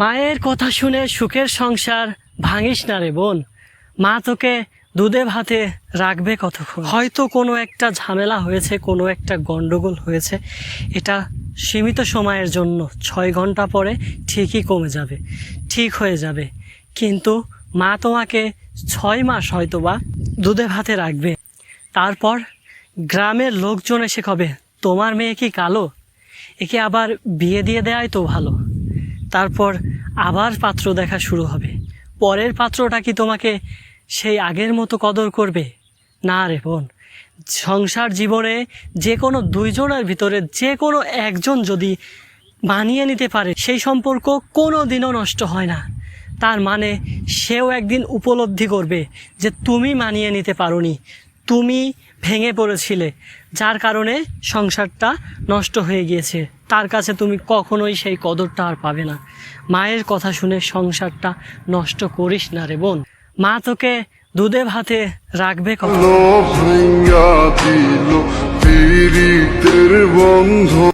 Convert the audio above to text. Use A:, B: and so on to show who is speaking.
A: মায়ের কথা শুনে সুখের সংসার ভাঙিস না রে বোন। মা তোকে দুধে ভাতে রাখবে কতক্ষণ। হয়তো কোনো একটা ঝামেলা হয়েছে, কোনো একটা গন্ডগোল হয়েছে, এটা সীমিত সময়ের জন্য, 6 ঘন্টা পরে ঠিকই কমে যাবে, ঠিক হয়ে যাবে। কিন্তু মা তোমাকে 6 মাস হয়তো বা দুধে ভাতে রাখবে। তারপর গ্রামের লোকজন এসে কবে, তোমার মেয়ে কি কালো, একে আবার বিয়ে দিয়ে দেওয়াই তো ভালো। তারপর আবার পাত্র দেখা শুরু হবে। পরের পাত্রটা কি তোমাকে সেই আগের মতো কদর করবে? না রে বোন। সংসার জীবনে যে কোনো 2 জনের ভিতরে যে কোনো একজন যদি মানিয়ে নিতে পারে, সেই সম্পর্ক কোনো দিনও নষ্ট হয় না। তার মানে সেও একদিন উপলব্ধি করবে যে তুমি মানিয়ে নিতে পারোনি, তুমি ভেঙে পড়েছিলে, যার কারণে সংসারটা নষ্ট হয়ে গিয়েছে। তার কাছে তুমি কখনোই সেই কদরটা আর পাবে না। মায়ের কথা শুনে সংসারটা নষ্ট করিস না রে বোন। মা তোকে দুধে ভাতে রাখবে কত।